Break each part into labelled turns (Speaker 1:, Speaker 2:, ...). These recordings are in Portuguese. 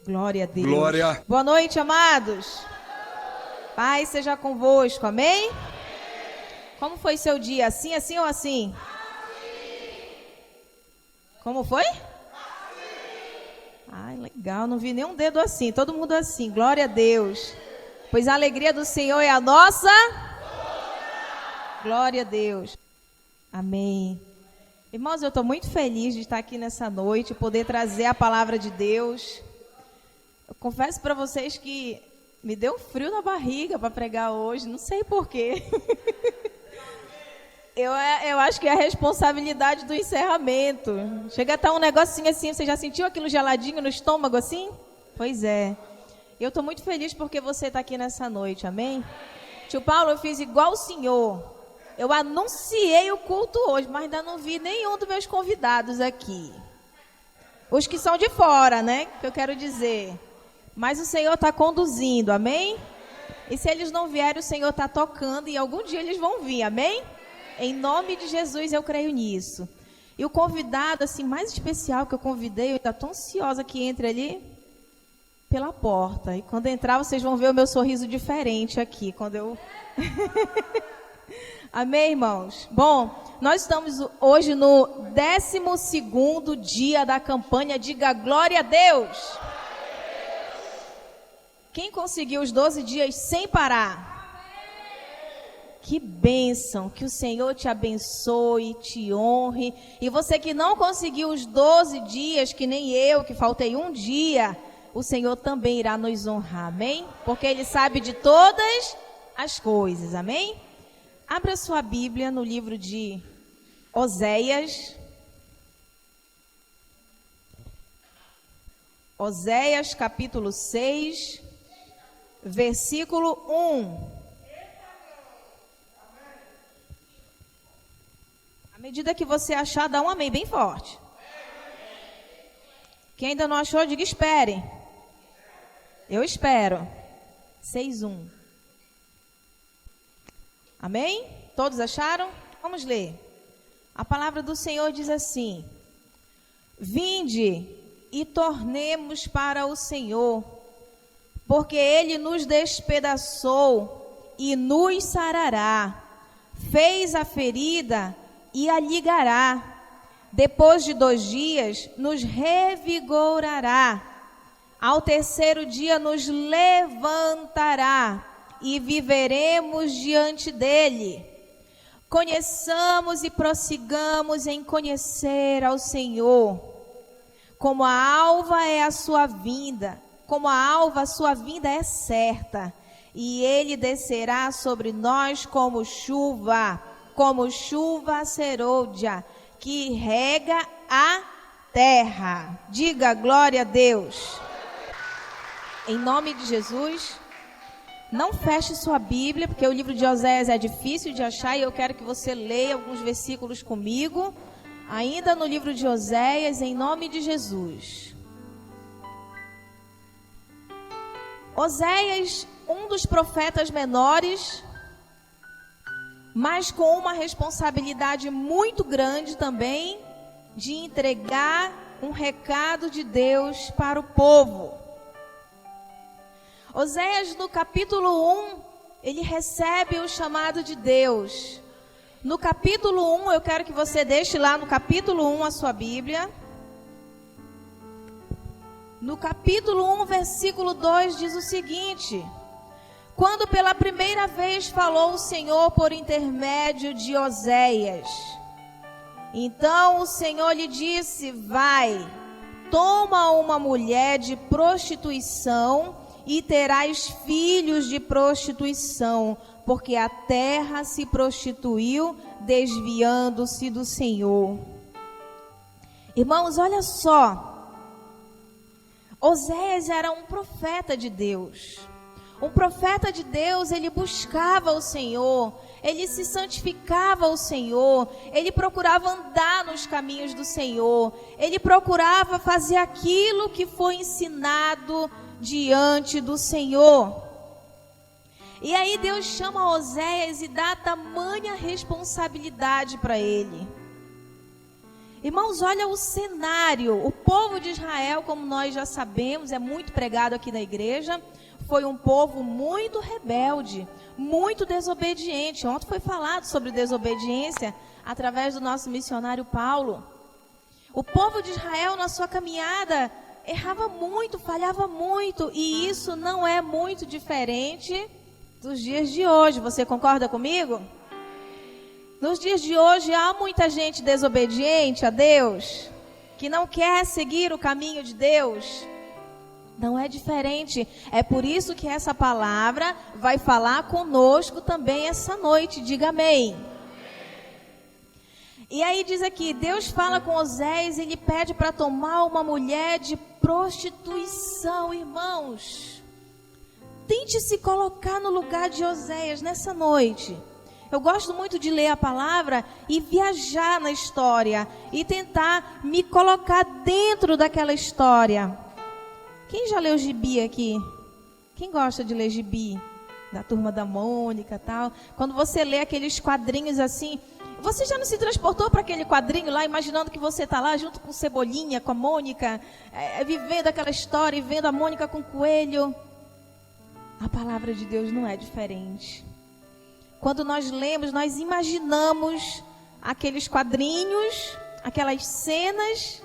Speaker 1: Glória a Deus.
Speaker 2: Glória.
Speaker 1: Boa noite, amados. Paz seja convosco, amém? Como foi seu dia? Assim ou assim? Como foi? Ai, legal, não vi nenhum dedo assim, todo mundo assim, glória a Deus. Pois a alegria do Senhor é a nossa. Glória a Deus. Amém. Irmãos, eu estou muito feliz de estar aqui nessa noite, poder trazer a palavra de Deus. Eu confesso para vocês que me deu frio na barriga para pregar hoje, não sei porquê. Eu acho que é a responsabilidade do encerramento. Chega a estar um negocinho assim, você já sentiu aquilo geladinho no estômago assim? Pois é. Eu estou muito feliz porque você está aqui nessa noite, amém? Tio Paulo, eu fiz igual o senhor. Eu anunciei o culto hoje, mas ainda não vi nenhum dos meus convidados aqui. Os que são de fora, né? Que eu quero dizer. Mas o Senhor está conduzindo, amém? E se eles não vierem, o Senhor está tocando e algum dia eles vão vir, amém? Em nome de Jesus eu creio nisso. E o convidado assim mais especial que eu convidei, eu estou tão ansiosa que entre ali pela porta. E quando entrar, vocês vão ver o meu sorriso diferente aqui, quando eu... Amém, irmãos? Bom, nós estamos hoje no 12º dia da campanha. Diga glória a Deus. Quem conseguiu os 12 dias sem parar? Que bênção, que o Senhor te abençoe, te honre. E você que não conseguiu os 12 dias, que nem eu, que faltei um dia, o Senhor também irá nos honrar, amém? Porque Ele sabe de todas as coisas, amém? Abra sua Bíblia no livro de Oséias. Oséias, capítulo 6, versículo 1. À medida que você achar, dá um amém bem forte. Quem ainda não achou, diga espere. Eu espero. 6:1. Amém? Todos acharam? Vamos ler. A palavra do Senhor diz assim: Vinde e tornemos para o Senhor, porque Ele nos despedaçou e nos sarará, fez a ferida e a ligará. Depois de 2 dias nos revigorará. Ao 3º dia nos levantará e viveremos diante dele. Conheçamos e prossigamos em conhecer ao Senhor. Como a alva é a sua vinda, como a alva a sua vinda é certa, e ele descerá sobre nós como chuva serôdia, que rega a terra. Diga glória a Deus. Em nome de Jesus. Não feche sua Bíblia, porque o livro de Oséias é difícil de achar e eu quero que você leia alguns versículos comigo. Ainda no livro de Oséias, em nome de Jesus. Oséias, um dos profetas menores, mas com uma responsabilidade muito grande também, de entregar um recado de Deus para o povo. Oséias, no capítulo 1, ele recebe o chamado de Deus. No capítulo 1, eu quero que você deixe lá no capítulo 1 a sua Bíblia. No capítulo 1, versículo 2, diz o seguinte: Quando pela primeira vez falou o Senhor por intermédio de Oséias, então o Senhor lhe disse: Vai, toma uma mulher de prostituição e terás filhos de prostituição, porque a terra se prostituiu, desviando-se do Senhor. Irmãos, olha só. Oséias era um profeta de Deus. Um profeta de Deus, ele buscava o Senhor, ele se santificava ao Senhor, ele procurava andar nos caminhos do Senhor, ele procurava fazer aquilo que foi ensinado diante do Senhor. E aí Deus chama Oséias e dá tamanha responsabilidade para ele. Irmãos, olha o cenário. O povo de Israel, como nós já sabemos, é muito pregado aqui na igreja, foi um povo muito rebelde, muito desobediente. Ontem foi falado sobre desobediência através do nosso missionário Paulo. O povo de Israel, na sua caminhada, errava muito, falhava muito, e isso não é muito diferente dos dias de hoje. Você concorda comigo? Nos dias de hoje há muita gente desobediente a Deus, que não quer seguir o caminho de Deus. Não é diferente. É por isso que essa palavra vai falar conosco também essa noite. Diga amém. E aí diz aqui, Deus fala com Oséias e ele pede para tomar uma mulher de prostituição. Irmãos, tente se colocar no lugar de Oséias nessa noite. Eu gosto muito de ler a palavra e viajar na história e tentar me colocar dentro daquela história. Quem já leu gibi aqui? Quem gosta de ler gibi? Da Turma da Mônica e tal. Quando você lê aqueles quadrinhos assim, você já não se transportou para aquele quadrinho lá, imaginando que você está lá junto com Cebolinha, com a Mônica, vivendo aquela história e vendo a Mônica com o coelho? A palavra de Deus não é diferente. Quando nós lemos, nós imaginamos aqueles quadrinhos, aquelas cenas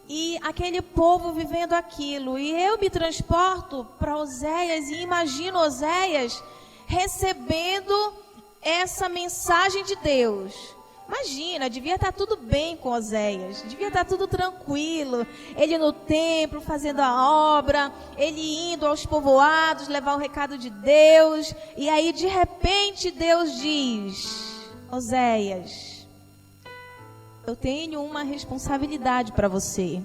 Speaker 1: e aquele povo vivendo aquilo. E eu me transporto para Oséias e imagino Oséias recebendo essa mensagem de Deus. Imagina, devia estar tudo bem com Oséias, devia estar tudo tranquilo, ele no templo fazendo a obra, ele indo aos povoados levar o recado de Deus, e aí de repente Deus diz: Oséias, eu tenho uma responsabilidade para você,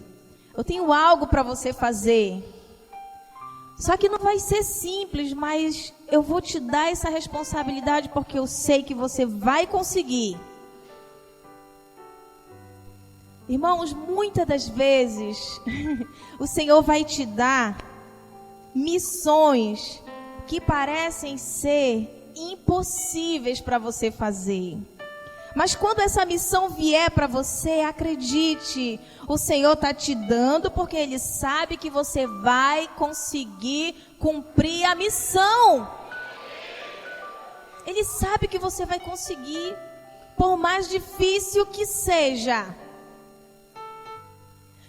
Speaker 1: eu tenho algo para você fazer, só que não vai ser simples, mas eu vou te dar essa responsabilidade porque eu sei que você vai conseguir. Irmãos, muitas das vezes, o Senhor vai te dar missões que parecem ser impossíveis para você fazer. Mas quando essa missão vier para você, acredite, o Senhor está te dando porque Ele sabe que você vai conseguir cumprir a missão. Ele sabe que você vai conseguir, por mais difícil que seja.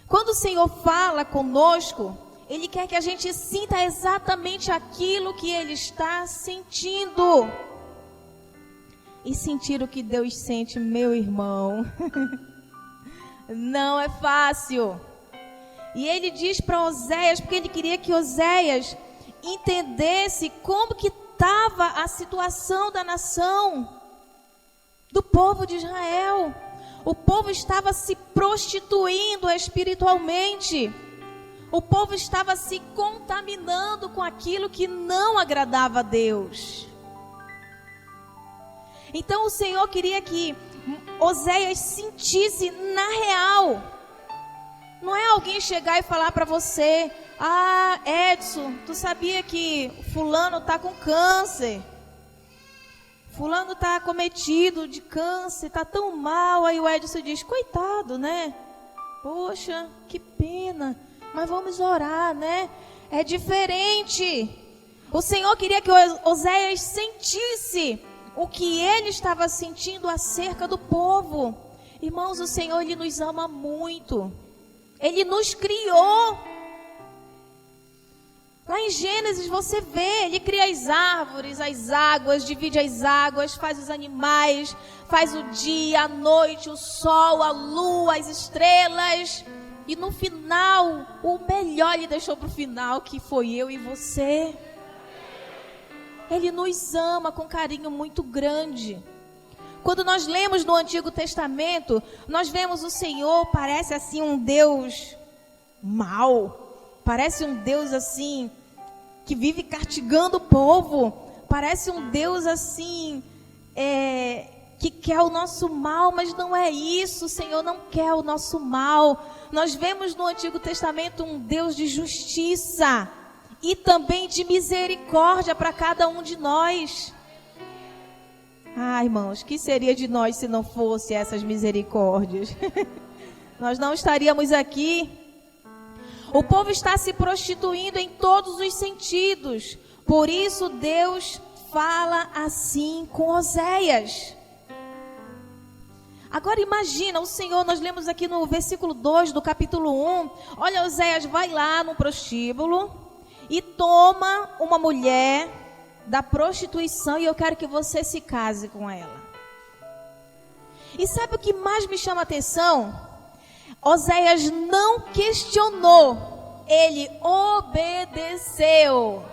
Speaker 1: Quando o Senhor fala conosco, Ele quer que a gente sinta exatamente aquilo que Ele está sentindo. E sentir o que Deus sente, meu irmão, não é fácil. E Ele diz para Oséias, porque Ele queria que Oséias entendesse como que estava a situação da nação, do povo de Israel. O povo estava se prostituindo espiritualmente. O povo estava se contaminando com aquilo que não agradava a Deus. Então o Senhor queria que Oséias sentisse na real. Não é alguém chegar e falar para você: ah, Edson, tu sabia que fulano está com câncer? Fulano está acometido de câncer, está tão mal. Aí o Edson diz: coitado, né? Poxa, que pena. Mas vamos orar, né? É diferente. O Senhor queria que Oséias sentisse o que ele estava sentindo acerca do povo. Irmãos, o Senhor, Ele nos ama muito. Ele nos criou. Lá em Gênesis você vê, Ele cria as árvores, as águas, divide as águas, faz os animais, faz o dia, a noite, o sol, a lua, as estrelas. E no final, o melhor Ele deixou para o final, que foi eu e você. Ele nos ama com carinho muito grande. Quando nós lemos no Antigo Testamento, nós vemos o Senhor, parece assim um Deus mau. Parece um Deus assim, que vive castigando o povo. Parece um Deus assim, que quer o nosso mal, mas não é isso. O Senhor não quer o nosso mal. Nós vemos no Antigo Testamento um Deus de justiça e também de misericórdia para cada um de nós. Ah, irmãos, que seria de nós se não fosse essas misericórdias? nós não estaríamos aqui. O povo está se prostituindo em todos os sentidos. Por isso Deus fala assim com Oséias. Agora imagina, o Senhor, nós lemos aqui no versículo 2 do capítulo 1. Olha, Oséias vai lá no prostíbulo e toma uma mulher da prostituição e eu quero que você se case com ela. E sabe o que mais me chama a atenção? Oséias não questionou, ele obedeceu.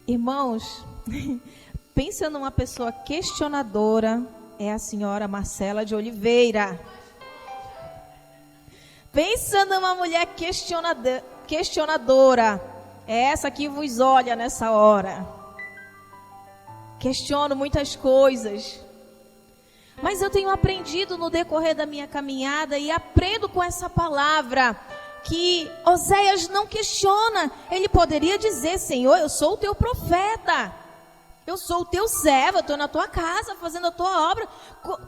Speaker 1: Irmãos, pensa numa pessoa questionadora, é a senhora Marcela de Oliveira. Pensa numa mulher questionadora, é essa que vos olha nessa hora. Questiono muitas coisas. Mas eu tenho aprendido no decorrer da minha caminhada e aprendo com essa palavra que Oséias não questiona. Ele poderia dizer: Senhor, eu sou o teu profeta, eu sou o teu servo, eu estou na tua casa fazendo a tua obra.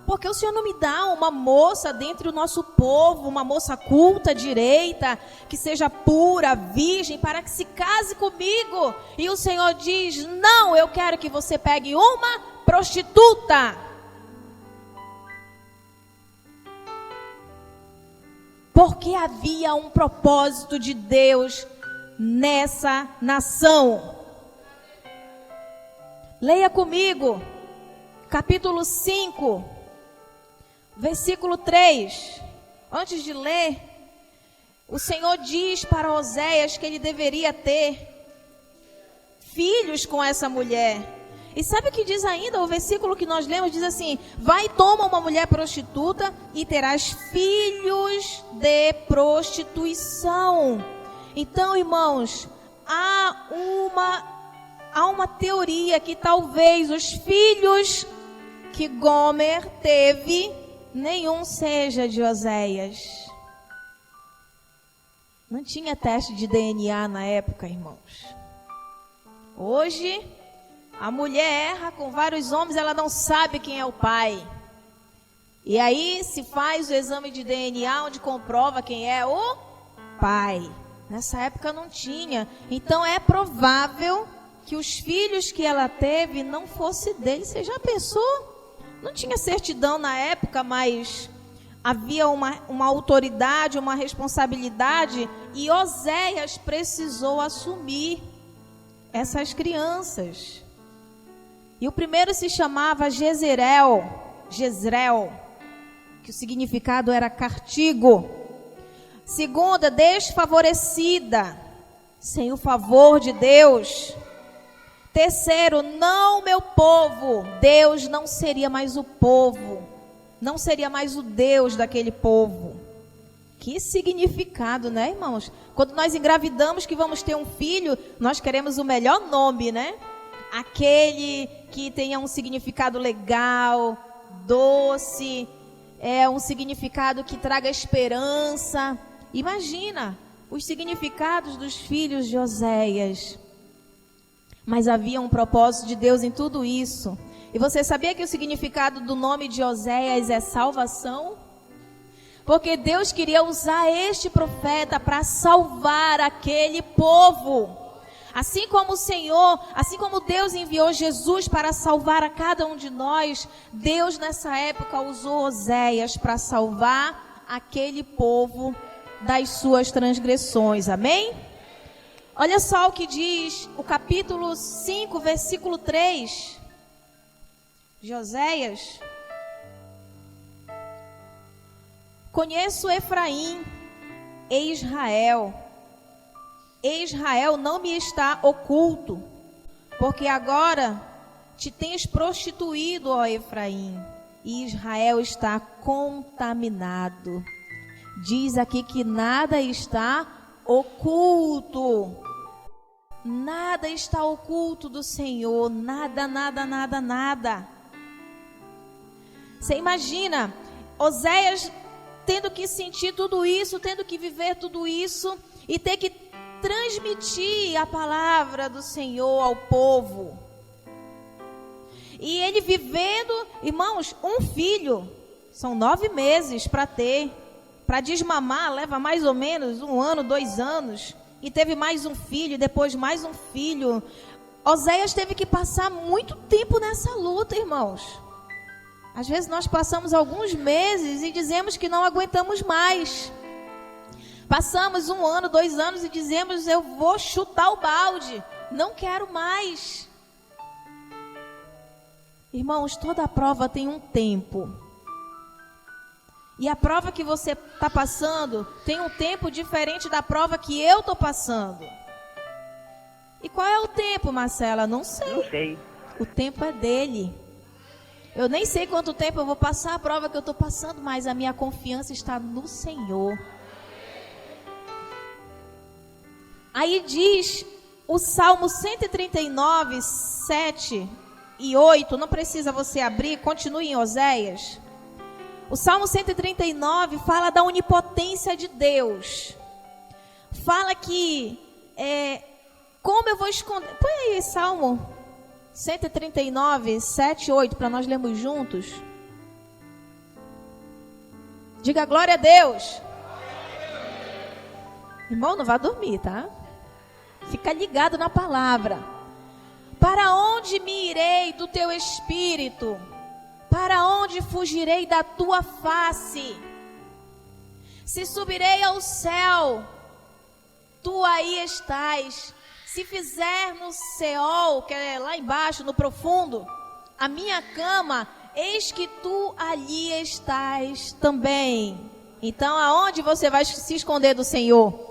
Speaker 1: Porque o Senhor não me dá uma moça dentre o nosso povo, uma moça culta, direita, que seja pura, virgem, para que se case comigo? E o Senhor diz: não, eu quero que você pegue uma prostituta. Porque havia um propósito de Deus nessa nação. Leia comigo, capítulo 5, versículo 3. Antes de ler, o Senhor diz para Oséias que ele deveria ter filhos com essa mulher. E sabe o que diz ainda? O versículo que nós lemos diz assim: vai, toma uma mulher prostituta e terás filhos de prostituição. Então, irmãos, há uma teoria que talvez os filhos que Gomer teve, nenhum seja de Oséias. Não tinha teste de DNA na época, irmãos. Hoje, a mulher erra com vários homens, ela não sabe quem é o pai. E aí se faz o exame de DNA onde comprova quem é o pai. Nessa época não tinha. Então é provável que os filhos que ela teve não fosse dele. Você já pensou? Não tinha certidão na época, mas havia uma autoridade, uma responsabilidade, e Oséias precisou assumir essas crianças. E o primeiro se chamava Jezreel, que o significado era cartigo. Segunda, desfavorecida, sem o favor de Deus. Terceiro, não meu povo. Deus não seria mais o povo, não seria mais o Deus daquele povo. Que significado, né, irmãos? Quando nós engravidamos que vamos ter um filho, nós queremos o melhor nome, né? Aquele que tenha um significado legal, doce, um significado que traga esperança. Imagina os significados dos filhos de Oséias. Mas havia um propósito de Deus em tudo isso. E você sabia que o significado do nome de Oséias é salvação? Porque Deus queria usar este profeta para salvar aquele povo. Assim como o Senhor, assim como Deus enviou Jesus para salvar a cada um de nós, Deus nessa época usou Oséias para salvar aquele povo das suas transgressões. Amém? Olha só o que diz o capítulo 5, versículo 3 de Oséias. Conheço Efraim e Israel. Israel não me está oculto, porque agora te tens prostituído, ó Efraim, e Israel está contaminado. Diz aqui que nada está oculto. Nada está oculto do Senhor, nada, nada, nada, nada. Você imagina, Oséias tendo que sentir tudo isso, tendo que viver tudo isso, e ter que transmitir a palavra do Senhor ao povo. E ele vivendo, irmãos, um filho. São 9 meses para ter. Para desmamar leva mais ou menos 1 ano, 2 anos. E teve mais um filho, depois mais um filho. Oséias teve que passar muito tempo nessa luta, irmãos. Às vezes nós passamos alguns meses e dizemos que não aguentamos mais. Passamos 1 ano, 2 anos e dizemos, eu vou chutar o balde. Não quero mais. Irmãos, toda prova tem um tempo. E a prova que você está passando tem um tempo diferente da prova que eu estou passando. E qual é o tempo, Marcela? Não sei.
Speaker 2: Não sei.
Speaker 1: O tempo é dele. Eu nem sei quanto tempo eu vou passar a prova que eu estou passando, mas a minha confiança está no Senhor. Aí diz o Salmo 139, 7 e 8. Não precisa você abrir, continue em Oséias. O Salmo 139 fala da onipotência de Deus. Fala que, como eu vou esconder... Põe aí Salmo 139, 7 e 8, para nós lermos juntos. Diga glória a Deus. Irmão, não vá dormir, tá? Fica ligado na palavra. Para onde me irei do teu espírito? Para onde fugirei da tua face? Se subirei ao céu, tu aí estás. Se fizer no Seol, que é lá embaixo, no profundo, a minha cama, eis que tu ali estás também. Então, aonde você vai se esconder do Senhor?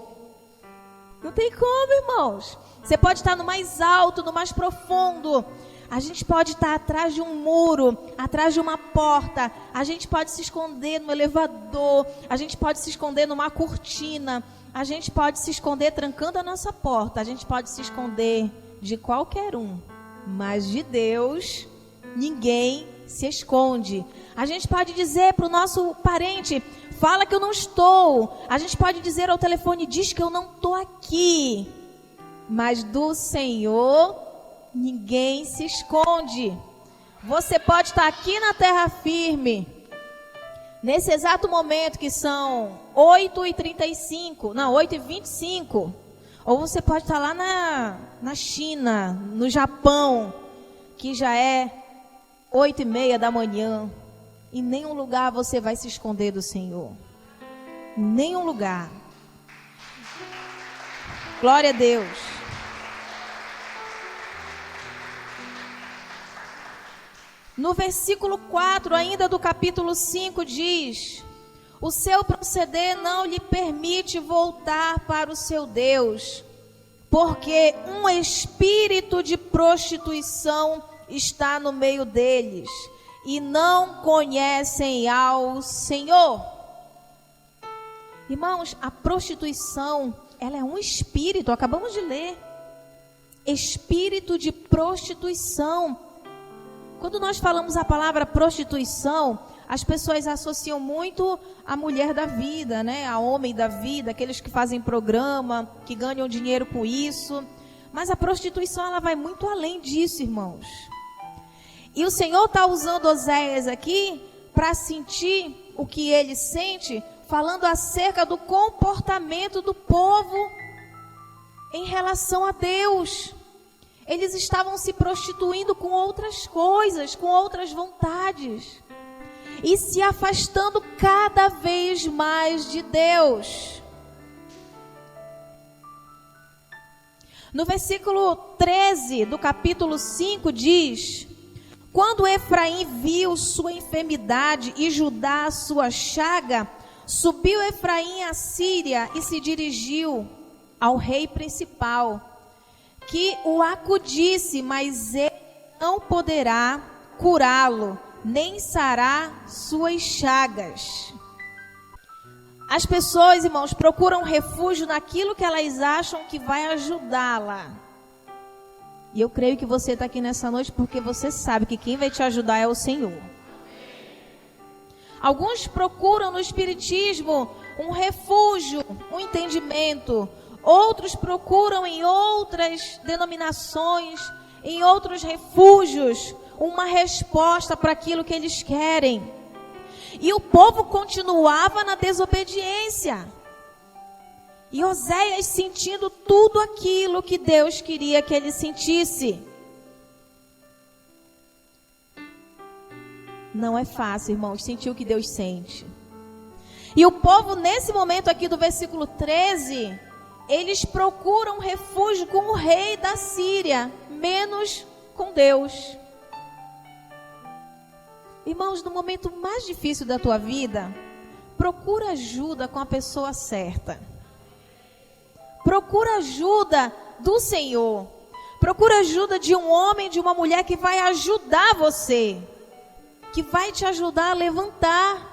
Speaker 1: Não tem como, irmãos. Você pode estar no mais alto, no mais profundo. A gente pode estar atrás de um muro, atrás de uma porta. A gente pode se esconder no elevador. A gente pode se esconder numa cortina. A gente pode se esconder trancando a nossa porta. A gente pode se esconder de qualquer um. Mas de Deus, ninguém se esconde. A gente pode dizer para o nosso parente, fala que eu não estou. A gente pode dizer ao telefone, diz que eu não estou aqui. Mas do Senhor ninguém se esconde. Você pode estar aqui na terra firme, nesse exato momento que são 8h35, não, 8h25. Ou você pode estar lá na China, no Japão, que já é 8h30 da manhã. Em nenhum lugar você vai se esconder do Senhor. Em nenhum lugar. Glória a Deus. No versículo 4, ainda do capítulo 5, diz: o seu proceder não lhe permite voltar para o seu Deus, porque um espírito de prostituição está no meio deles, e não conhecem ao Senhor. Irmãos, a prostituição, ela é um espírito, acabamos de ler. Espírito de prostituição. Quando nós falamos a palavra prostituição, as pessoas associam muito a mulher da vida, né? A homem da vida, aqueles que fazem programa, que ganham dinheiro com isso. Mas a prostituição, ela vai muito além disso, irmãos. E o Senhor está usando Oséias aqui para sentir o que ele sente, falando acerca do comportamento do povo em relação a Deus. Eles estavam se prostituindo com outras coisas, com outras vontades, e se afastando cada vez mais de Deus. No versículo 13 do capítulo 5 diz: quando Efraim viu sua enfermidade e Judá a sua chaga, subiu Efraim à Síria e se dirigiu ao rei principal, que o acudisse, mas ele não poderá curá-lo, nem sarar suas chagas. As pessoas, irmãos, procuram refúgio naquilo que elas acham que vai ajudá-la. E eu creio que você está aqui nessa noite porque você sabe que quem vai te ajudar é o Senhor. Alguns procuram no espiritismo um refúgio, um entendimento. Outros procuram em outras denominações, em outros refúgios, uma resposta para aquilo que eles querem. E o povo continuava na desobediência. E Oséias sentindo tudo aquilo que Deus queria que ele sentisse. Não é fácil, irmãos, sentir o que Deus sente. E o povo, nesse momento aqui do versículo 13, eles procuram refúgio com o rei da Síria, menos com Deus. Irmãos, no momento mais difícil da tua vida, procura ajuda com a pessoa certa. Procura ajuda do Senhor. Procura ajuda de um homem, de uma mulher que vai ajudar você, que vai te ajudar a levantar.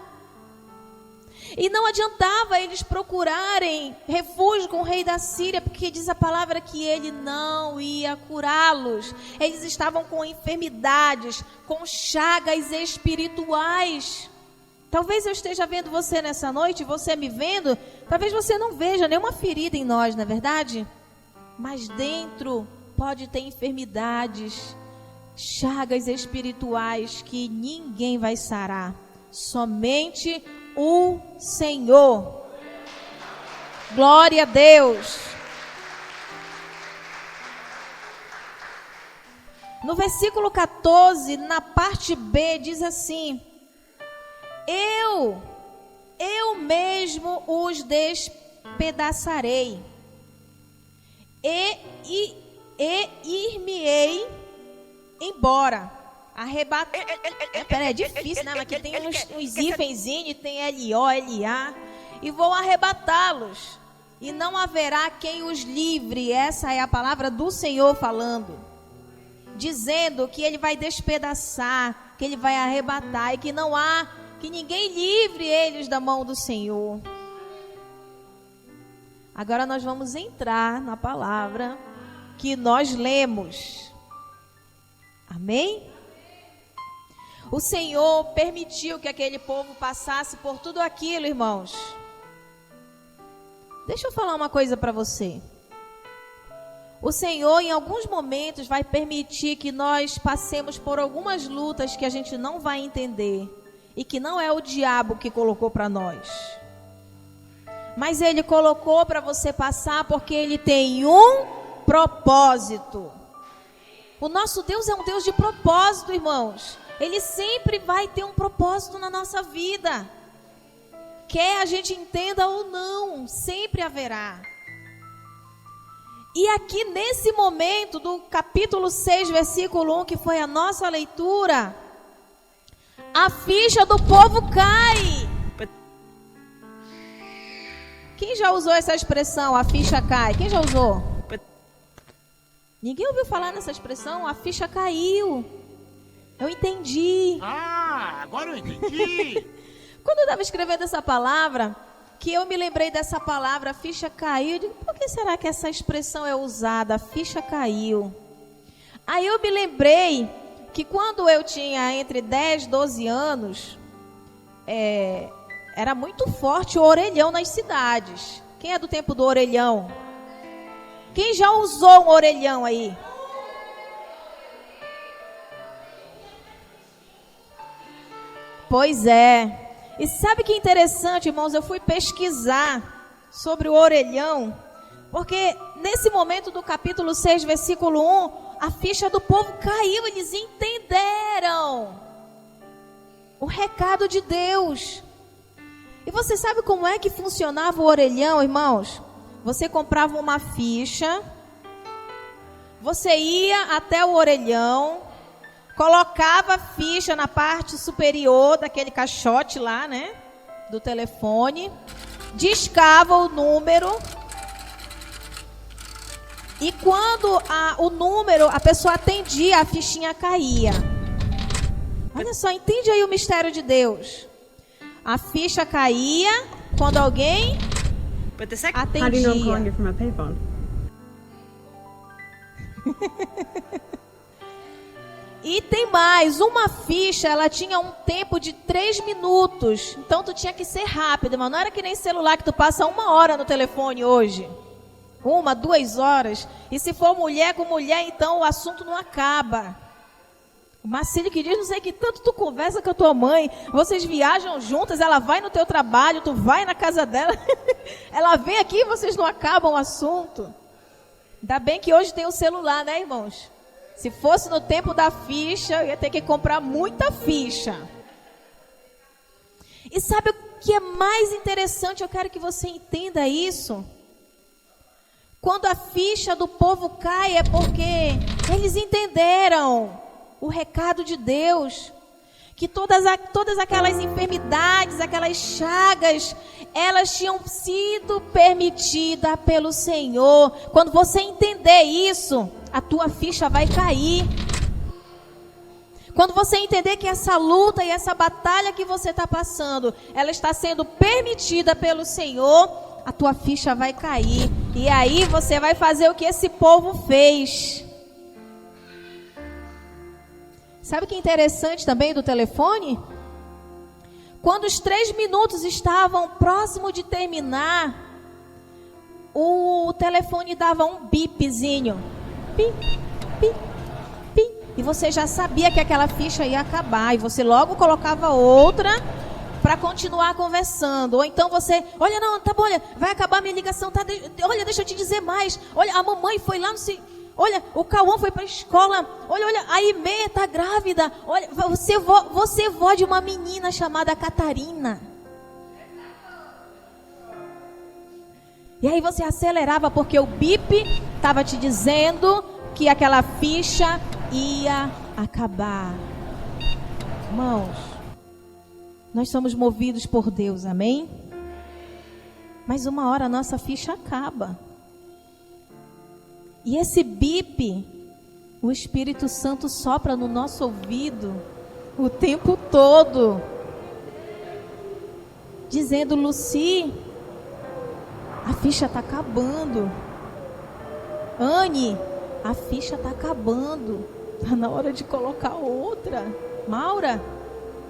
Speaker 1: E não adiantava eles procurarem refúgio com o rei da Síria, porque diz a palavra que ele não ia curá-los. Eles estavam com enfermidades, com chagas espirituais. Talvez eu esteja vendo você nessa noite, você me vendo, talvez você não veja nenhuma ferida em nós, não é verdade? Mas dentro pode ter enfermidades, chagas espirituais que ninguém vai sarar. Somente o Senhor. Glória a Deus. No versículo 14, na parte B, diz assim: Eu mesmo os despedaçarei e ir-me-ei embora. Peraí, é difícil, né? Mas aqui tem uns hífenzinhos, tem L-O, L-A. E vou arrebatá-los, e não haverá quem os livre. Essa é a palavra do Senhor falando, dizendo que ele vai despedaçar, que ele vai arrebatar, e que não há, que ninguém livre eles da mão do Senhor. Agora nós vamos entrar na palavra que nós lemos. Amém? O Senhor permitiu que aquele povo passasse por tudo aquilo, irmãos. Deixa eu falar uma coisa para você. O Senhor, em alguns momentos, vai permitir que nós passemos por algumas lutas que a gente não vai entender, e que não é o diabo que colocou para nós. Mas Ele colocou para você passar porque Ele tem um propósito. O nosso Deus é um Deus de propósito, irmãos. Ele sempre vai ter um propósito na nossa vida. Quer a gente entenda ou não, sempre haverá. E aqui nesse momento do capítulo 6, versículo 1, que foi a nossa leitura, a ficha do povo cai. Quem já usou essa expressão, a ficha cai? Quem já usou? Ninguém ouviu falar nessa expressão? A ficha caiu. Eu entendi.
Speaker 2: Ah, agora eu entendi.
Speaker 1: Quando eu estava escrevendo essa palavra, que eu me lembrei dessa palavra, a ficha caiu, eu digo, por que será que essa expressão é usada? A ficha caiu. Aí eu me lembrei que quando eu tinha entre 10 e 12 anos, era muito forte o orelhão nas cidades. Quem é do tempo do orelhão? Quem já usou um orelhão aí? Pois é. E sabe que interessante, irmãos? Eu fui pesquisar sobre o orelhão, porque nesse momento do capítulo 6, versículo 1, a ficha do povo caiu, eles entenderam o recado de Deus. E você sabe como é que funcionava o orelhão, irmãos? Você comprava uma ficha, você ia até o orelhão, colocava a ficha na parte superior daquele caixote lá, né? Do telefone, discava o número, e quando o número, a pessoa atendia, a fichinha caía. Olha só, entende aí o mistério de Deus. A ficha caía quando alguém atendia.
Speaker 3: How do you know I'm calling you from a payphone?
Speaker 1: E tem mais, uma ficha, ela tinha um tempo de 3 minutos. Então tu tinha que ser rápido, mas não era que nem celular que tu passa 1 hora no telefone hoje. 1, 2 horas. E se for mulher com mulher, então o assunto não acaba. Marcílio que diz, não sei que tanto tu conversa com a tua mãe, vocês viajam juntas, ela vai no teu trabalho, tu vai na casa dela, ela vem aqui e vocês não acabam o assunto. Ainda bem que hoje tem o celular, né, irmãos? Se fosse no tempo da ficha, eu ia ter que comprar muita ficha. E sabe o que é mais interessante? Eu quero que você entenda isso. Quando a ficha do povo cai é porque eles entenderam o recado de Deus, que todas aquelas enfermidades, aquelas chagas, elas tinham sido permitidas pelo Senhor. Quando você entender isso, a tua ficha vai cair. Quando você entender que essa luta e essa batalha que você está passando, ela está sendo permitida pelo Senhor, a tua ficha vai cair. E aí você vai fazer o que esse povo fez. Sabe o que é interessante também do telefone? Quando os 3 minutos estavam próximo de terminar, o telefone dava um bipzinho. Pi, pi, pi. E você já sabia que aquela ficha ia acabar. E você logo colocava outra para continuar conversando. Ou então você, olha, não, tá bom, olha, vai acabar minha ligação. Tá, olha, deixa eu te dizer mais. Olha, a mamãe foi lá no... Olha, o Cauã foi para a escola. Olha, a Imê está grávida. Olha, você é vó de uma menina chamada Catarina. E aí você acelerava porque o bip estava te dizendo que aquela ficha ia acabar. Irmãos, nós somos movidos por Deus, amém? Mas uma hora a nossa ficha acaba. E esse bip, o Espírito Santo sopra no nosso ouvido o tempo todo, dizendo, Luci, a ficha está acabando. Anne, a ficha está acabando. Está na hora de colocar outra. Maura,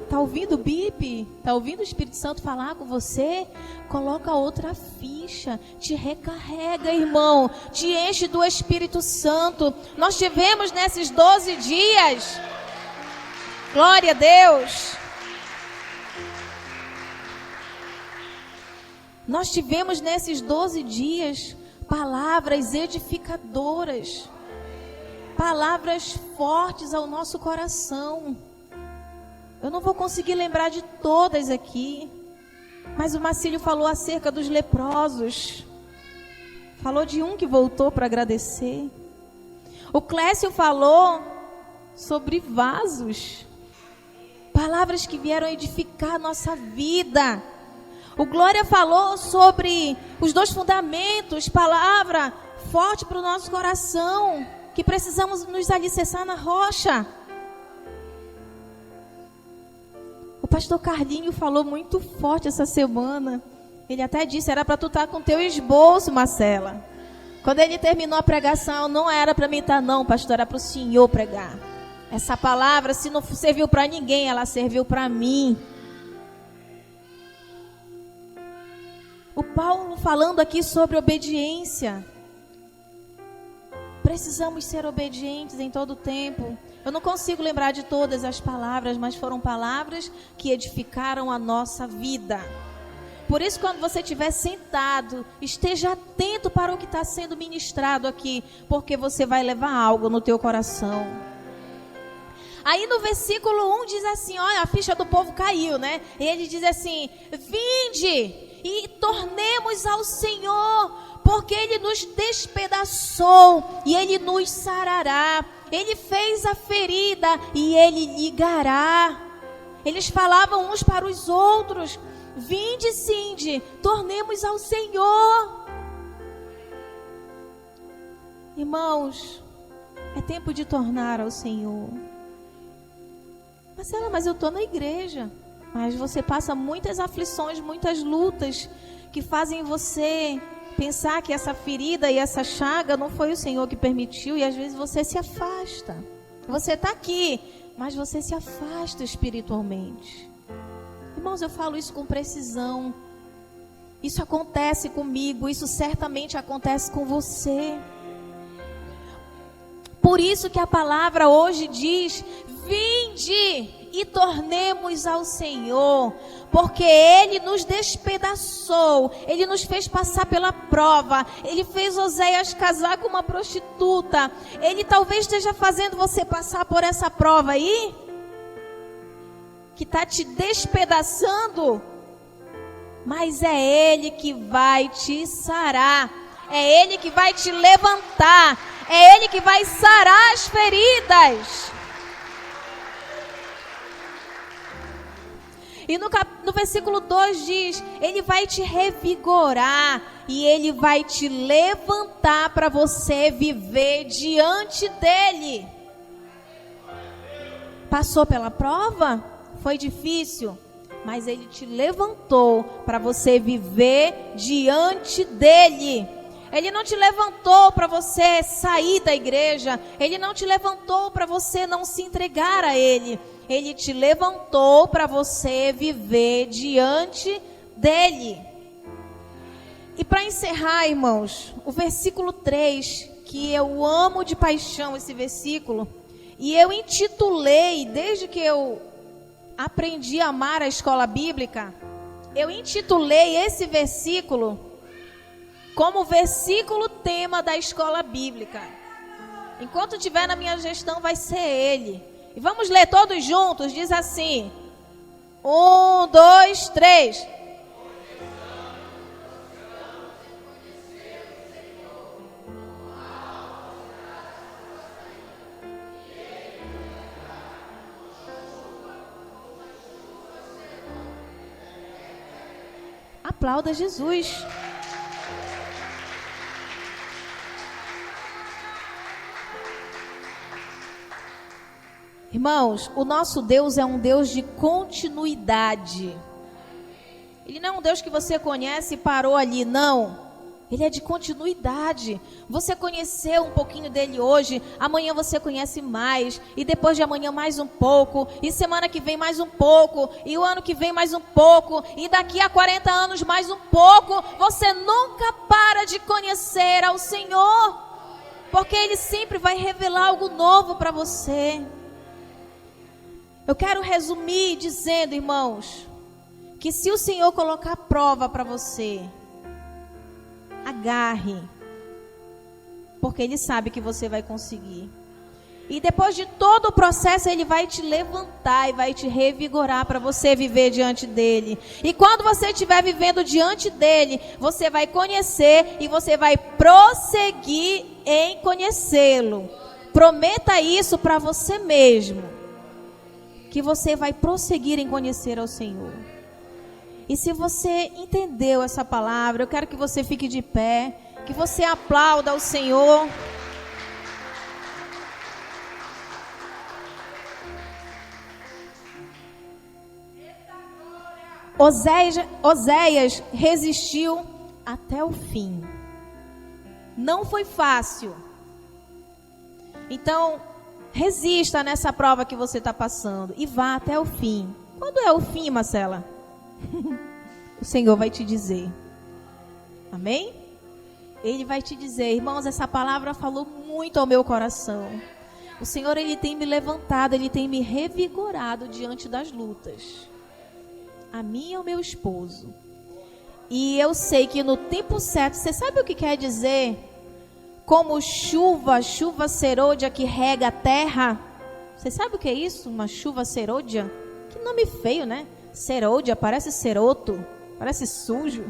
Speaker 1: está ouvindo o bip? Está ouvindo o Espírito Santo falar com você? Coloca outra ficha. Te recarrega, irmão. Te enche do Espírito Santo. Nós tivemos nesses 12 dias. Glória a Deus. Nós tivemos nesses 12 dias palavras edificadoras. Palavras fortes ao nosso coração. Eu não vou conseguir lembrar de todas aqui. Mas o Marcílio falou acerca dos leprosos. Falou de um que voltou para agradecer. O Clécio falou sobre vasos. Palavras que vieram edificar a nossa vida. O Glória falou sobre os 2 fundamentos. Palavra forte para o nosso coração. Que precisamos nos alicerçar na rocha. O pastor Carlinho falou muito forte essa semana. Ele até disse, era para tu estar com teu esboço, Marcela. Quando ele terminou a pregação, não era para mim estar não, pastor, era para o senhor pregar. Essa palavra, se não serviu para ninguém, ela serviu para mim. O Paulo falando aqui sobre obediência. Precisamos ser obedientes em todo o tempo. Eu não consigo lembrar de todas as palavras, mas foram palavras que edificaram a nossa vida. Por isso, quando você estiver sentado, esteja atento para o que está sendo ministrado aqui, porque você vai levar algo no teu coração. Aí no versículo 1 diz assim, olha, a ficha do povo caiu, né? E ele diz assim, vinde e tornemos ao Senhor, porque Ele nos despedaçou e Ele nos sarará. Ele fez a ferida e Ele ligará. Eles falavam uns para os outros, vinde, Cindy, tornemos ao Senhor. Irmãos, é tempo de tornar ao Senhor. Marcela, mas eu estou na igreja. Mas você passa muitas aflições, muitas lutas que fazem você pensar que essa ferida e essa chaga não foi o Senhor que permitiu, e às vezes você se afasta. Você está aqui, mas você se afasta espiritualmente. Irmãos, eu falo isso com precisão. Isso acontece comigo, isso certamente acontece com você. Por isso que a palavra hoje diz, Vinde e tornemos ao Senhor, porque Ele nos despedaçou, Ele nos fez passar pela prova, Ele fez Oséias casar com uma prostituta, Ele talvez esteja fazendo você passar por essa prova aí, que está te despedaçando, mas é Ele que vai te sarar, é Ele que vai te levantar, é Ele que vai sarar as feridas. E no versículo 2 diz, Ele vai te revigorar e Ele vai te levantar para você viver diante dEle. Passou pela prova? Foi difícil, mas Ele te levantou para você viver diante dEle. Ele não te levantou para você sair da igreja, Ele não te levantou para você não se entregar a Ele. Ele te levantou para você viver diante dEle. E para encerrar, irmãos, o versículo 3, que eu amo de paixão esse versículo, e eu intitulei, desde que eu aprendi a amar a escola bíblica, eu intitulei esse versículo como versículo tema da escola bíblica. Enquanto estiver na minha gestão, vai ser ele. E vamos ler todos juntos, diz assim, 1, 2, 3. Aplauda Jesus. Irmãos, o nosso Deus é um Deus de continuidade. Ele não é um Deus que você conhece e parou ali, não. Ele é de continuidade. Você conheceu um pouquinho dele hoje, amanhã você conhece mais, e depois de amanhã mais um pouco, e semana que vem mais um pouco, e o ano que vem mais um pouco, e daqui a 40 anos mais um pouco. Você nunca para de conhecer ao Senhor, porque Ele sempre vai revelar algo novo para você. Eu quero resumir dizendo, irmãos, que se o Senhor colocar prova para você, agarre, porque Ele sabe que você vai conseguir. E depois de todo o processo, Ele vai te levantar e vai te revigorar para você viver diante dEle. E quando você estiver vivendo diante dEle, você vai conhecer e você vai prosseguir em conhecê-lo. Prometa isso para você mesmo, que você vai prosseguir em conhecer ao Senhor. E se você entendeu essa palavra, eu quero que você fique de pé, que você aplauda ao Senhor. Oséias resistiu até o fim. Não foi fácil. Então, resista nessa prova que você está passando e vá até o fim. Quando é o fim, Marcela? O Senhor vai te dizer. Amém? Ele vai te dizer. Irmãos, essa palavra falou muito ao meu coração. O Senhor, Ele tem me levantado, Ele tem me revigorado diante das lutas. A mim e ao meu esposo. E eu sei que no tempo certo, você sabe o que quer dizer? Como chuva serôdia que rega a terra. Você sabe o que é isso? Uma chuva serôdia? Que nome feio, né? Serôdia, parece ceroto, parece sujo.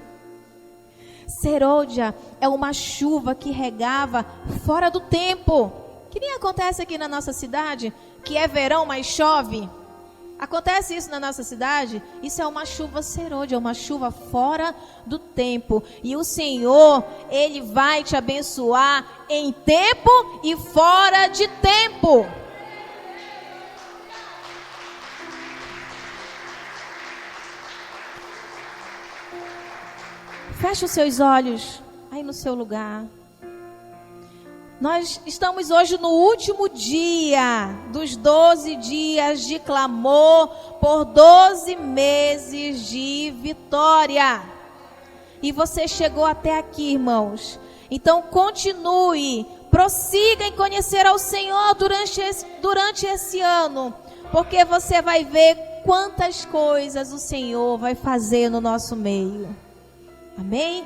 Speaker 1: Serôdia é uma chuva que regava fora do tempo. Que nem acontece aqui na nossa cidade, que é verão, mas chove. Acontece isso na nossa cidade? Isso é uma chuva serôdia, é uma chuva fora do tempo. E o Senhor, Ele vai te abençoar em tempo e fora de tempo. Feche os seus olhos aí no seu lugar. Nós estamos hoje no último dia dos 12 dias de clamor por 12 meses de vitória. E você chegou até aqui, irmãos. Então continue, prossiga em conhecer ao Senhor durante esse ano. Porque você vai ver quantas coisas o Senhor vai fazer no nosso meio. Amém?